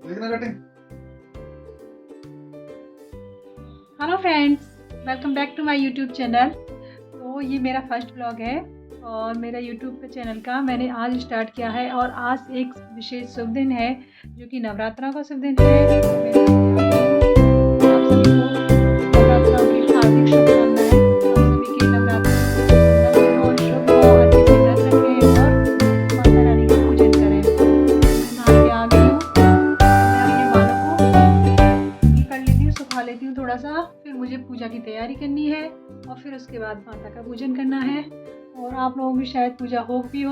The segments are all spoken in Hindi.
देखना cutting. Hello friends, welcome back to my YouTube channel. तो ये मेरा फर्स्ट ब्लॉग है और मेरा यूट्यूब का चैनल का मैंने आज स्टार्ट किया है और आज एक विशेष शुभ दिन है जो कि नवरात्रा का शुभ दिन है। आप सभी को नवरात्रा की हार्दिक शुभकामनाएं। आप सभी के नवरात्रि मंगल हो, शुभ हो, अच्छे से व्रत रखें और माता रानी का पूजन करें। मैं नहा के आ गई हूँ। मैं अपने बालों को कर लेती हूँ, सुखा लेती हूँ थोड़ा सा, फिर मुझे पूजा की तैयारी करनी है और फिर उसके बाद माता का पूजन करना है। और आप लोगों की शायद पूजा हो गई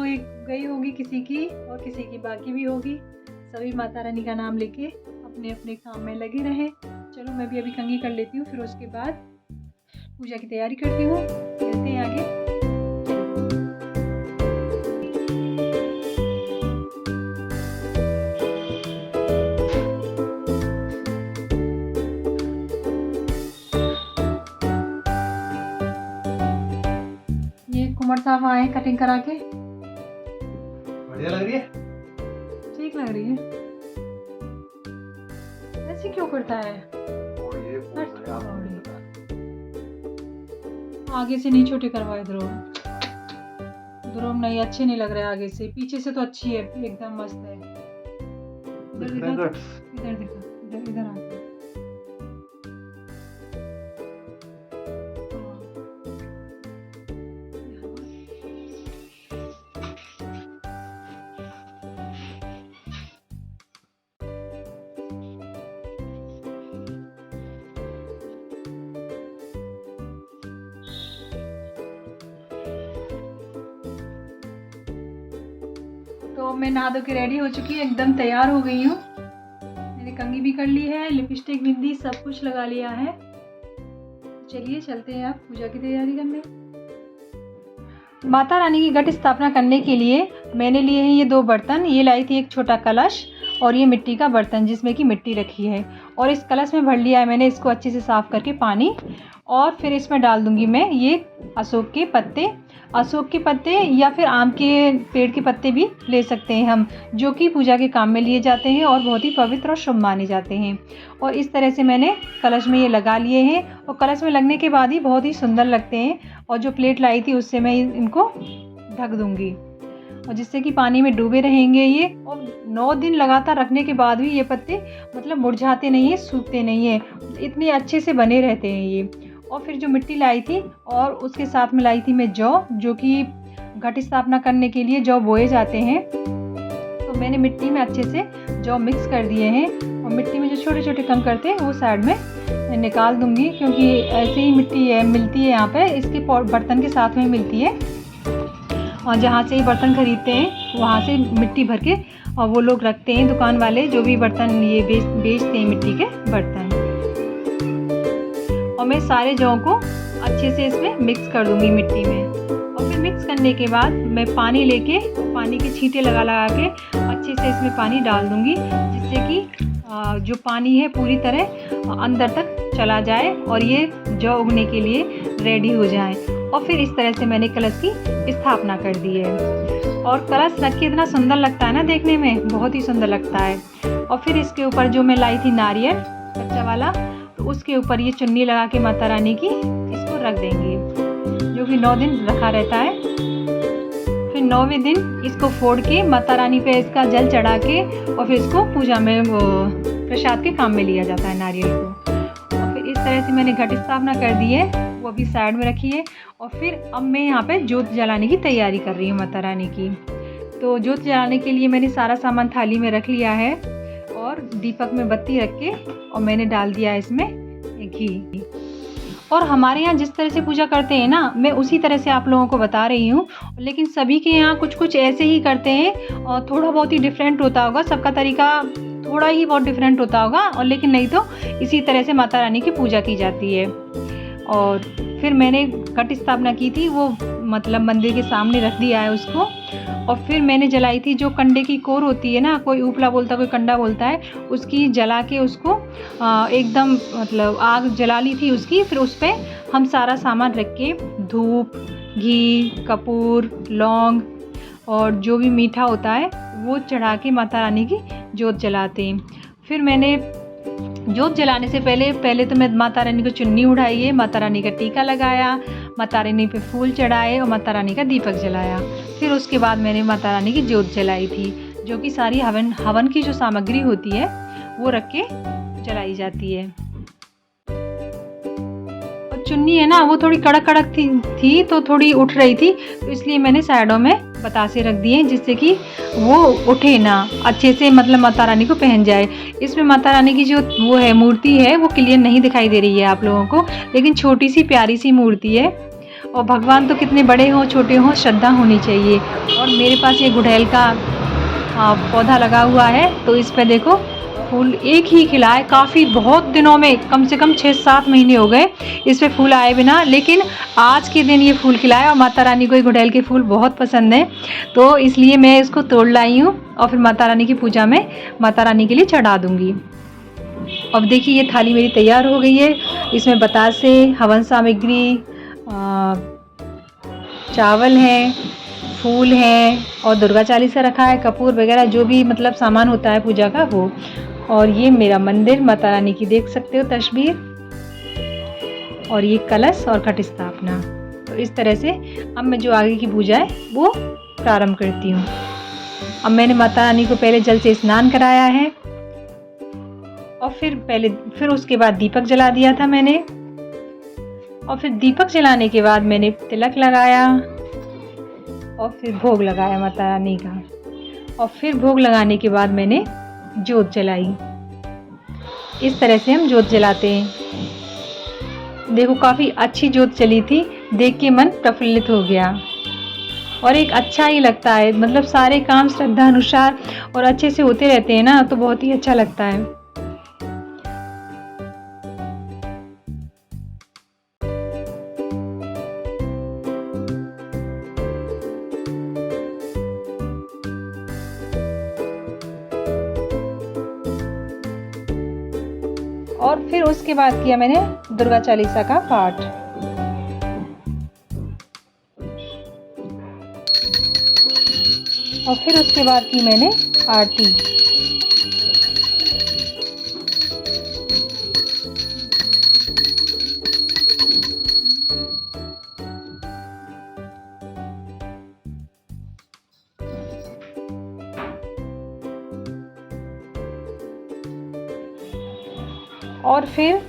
होगी किसी की और किसी की बाकी भी होगी। सभी माता रानी का नाम लेके अपने अपने काम में लगे रहें। चलो मैं भी अभी कंघी कर लेती हूँ, फिर उसके बाद पूजा की तैयारी करती हूँ। चलते हैं आगे। ये कुमार साहब आए कटिंग करा के। बढ़िया लग रही है। ठीक लग रही है। ऐसे क्यों करता है? और ये बहुत है, आपको नहीं पता। आगे से नहीं छोटे करवाए ध्रुव। ध्रुव नहीं, अच्छे नहीं लग रहे आगे से। पीछे से तो अच्छी है, एकदम मस्त है। इधर इतने इधर कट्स। इधर दिखा, इधर इधर आ। तो मैं नहा धो के रेडी हो चुकी हूँ, एकदम तैयार हो गई हूँ। मैंने कंघी भी कर ली है, लिपस्टिक बिंदी सब कुछ लगा लिया है। चलिए चलते हैं आप पूजा की तैयारी करने। माता रानी की घट स्थापना करने के लिए मैंने लिए हैं ये दो बर्तन। ये लाई थी एक छोटा कलश और ये मिट्टी का बर्तन जिसमें कि मिट्टी रखी है। और इस कलश में भर लिया है मैंने इसको अच्छे से साफ करके पानी। और फिर इसमें डाल दूंगी मैं ये अशोक के पत्ते या फिर आम के पेड़ के पत्ते भी ले सकते हैं हम, जो कि पूजा के काम में लिए जाते हैं और बहुत ही पवित्र और शुभ माने जाते हैं। और इस तरह से मैंने कलश में ये लगा लिए हैं और कलश में लगने के बाद ही बहुत ही सुंदर लगते हैं। और जो प्लेट लाई थी उससे मैं इनको ढक दूंगी और जिससे कि पानी में डूबे रहेंगे ये। और 9 दिन लगातार रखने के बाद भी ये पत्ते मतलब मुरझाते नहीं है, सूखते नहीं है, इतने अच्छे से बने रहते हैं ये। और फिर जो मिट्टी लाई थी और उसके साथ में लाई थी मैं जौ, जो कि घट स्थापना करने के लिए जौ बोए जाते हैं। तो मैंने मिट्टी में अच्छे से जौ मिक्स कर दिए हैं और मिट्टी में जो छोटे छोटे कण करते हैं वो साइड में निकाल दूंगी, क्योंकि ऐसे ही मिट्टी है मिलती है यहाँ पे, इसके बर्तन के साथ में मिलती है। और जहाँ से ही बर्तन खरीदते हैं वहाँ से मिट्टी भर के और वो लोग रखते हैं, दुकान वाले जो भी बर्तन ये बेचते हैं मिट्टी के बर्तन। और मैं सारे जौ को अच्छे से इसमें मिक्स कर दूंगी मिट्टी में। और फिर मिक्स करने के बाद मैं पानी लेके पानी के छींटे लगा के अच्छे से इसमें पानी डाल दूंगी, जिससे कि जो पानी है पूरी तरह अंदर तक चला जाए और ये जौ उगने के लिए रेडी हो जाए। और फिर इस तरह से मैंने कलश की स्थापना कर दी है। और कलश रख के इतना सुंदर लगता है ना, देखने में बहुत ही सुंदर लगता है। और फिर इसके ऊपर जो मैं लाई थी नारियल कच्चा वाला, तो उसके ऊपर ये चुन्नी लगा के माता रानी की इसको रख देंगे, जो कि 9 दिन रखा रहता है। फिर 9वें दिन इसको फोड़ के माता रानी पे इसका जल चढ़ा के और फिर इसको पूजा में वो प्रसाद के काम में लिया जाता है नारियल को। और फिर इस तरह से मैंने घट स्थापना कर दी है, वो अभी साइड में रखी है। और फिर अब मैं यहाँ पे जोत जलाने की तैयारी कर रही हूँ माता रानी की। तो जोत जलाने के लिए मैंने सारा सामान थाली में रख लिया है और दीपक में बत्ती रख के और मैंने डाल दिया इसमें घी। और हमारे यहाँ जिस तरह से पूजा करते हैं ना, मैं उसी तरह से आप लोगों को बता रही हूँ। लेकिन सभी के यहाँ कुछ कुछ ऐसे ही करते हैं और थोड़ा बहुत ही डिफरेंट होता होगा, सबका तरीका थोड़ा ही बहुत डिफरेंट होता होगा। और लेकिन नहीं तो इसी तरह से माता रानी की पूजा की जाती है। और फिर मैंने घट स्थापना की थी, वो मतलब मंदिर के सामने रख दिया है उसको। और फिर मैंने जलाई थी जो कंडे की कोर होती है ना, कोई उपला बोलता है कोई कंडा बोलता है, उसकी जला के उसको एकदम मतलब आग जला ली थी उसकी। फिर उस पर हम सारा सामान रख के धूप, घी, कपूर, लौंग और जो भी मीठा होता है वो चढ़ा के माता रानी की जोत जलाते हैं। फिर मैंने जोत जलाने से पहले तो मैं माता रानी को चुन्नी उड़ाई है, माता रानी का टीका लगाया, माता रानी पे फूल चढ़ाए और माता रानी का दीपक जलाया। फिर उसके बाद मैंने माता रानी की जोत जलाई थी, जो कि सारी हवन की जो सामग्री होती है वो रख के जलाई जाती है। और चुन्नी है ना, वो थोड़ी कड़क थी तो थोड़ी उठ रही थी, तो इसलिए मैंने साइडों में बतासे रख दिए जिससे कि वो उठे ना, अच्छे से मतलब माता रानी को पहन जाए। इसमें माता रानी की जो वो है मूर्ति है वो क्लियर नहीं दिखाई दे रही है आप लोगों को, लेकिन छोटी सी प्यारी सी मूर्ति है। और भगवान तो कितने बड़े हों छोटे हों, श्रद्धा होनी चाहिए। और मेरे पास ये गुड़हल का पौधा लगा हुआ है, तो इस पे देखो फूल एक ही खिला है, काफ़ी बहुत दिनों में, कम से कम 6-7 महीने हो गए इस पे फूल आए बिना, लेकिन आज के दिन ये फूल खिलाया। और माता रानी को ये गुड़हल के फूल बहुत पसंद है, तो इसलिए मैं इसको तोड़ लाई हूँ और फिर माता रानी की पूजा में माता रानी के लिए चढ़ा दूँगी। अब देखिए ये थाली मेरी तैयार हो गई है। इसमें बतासे, हवन सामग्री, चावल हैं, फूल हैं और दुर्गा चालीसा रखा है, कपूर वगैरह जो भी मतलब सामान होता है पूजा का वो। और ये मेरा मंदिर, माता रानी की देख सकते हो तस्वीर, और ये कलश और घट स्थापना। तो इस तरह से अब मैं जो आगे की पूजा है वो प्रारंभ करती हूँ। अब मैंने माता रानी को पहले जल से स्नान कराया है और फिर उसके बाद दीपक जला दिया था मैंने। और फिर दीपक जलाने के बाद मैंने तिलक लगाया और फिर भोग लगाया माता रानी का। और फिर भोग लगाने के बाद मैंने जोत जलाई। इस तरह से हम जोत जलाते हैं। देखो काफ़ी अच्छी जोत जली थी, देख के मन प्रफुल्लित हो गया और एक अच्छा ही लगता है। मतलब सारे काम श्रद्धा अनुसार और अच्छे से होते रहते हैं ना, तो बहुत ही अच्छा लगता है। और फिर उसके बाद किया मैंने दुर्गा चालीसा का पाठ। और फिर उसके बाद की मैंने आरती। और फिर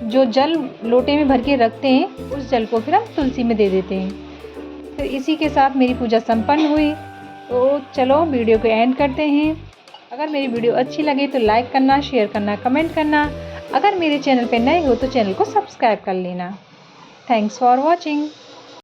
जो जल लोटे में भर के रखते हैं उस जल को फिर हम तुलसी में दे देते हैं। फिर इसी के साथ मेरी पूजा संपन्न हुई। तो चलो वीडियो को एंड करते हैं। अगर मेरी वीडियो अच्छी लगे तो लाइक करना, शेयर करना, कमेंट करना। अगर मेरे चैनल पर नए हो तो चैनल को सब्सक्राइब कर लेना। Thanks for watching.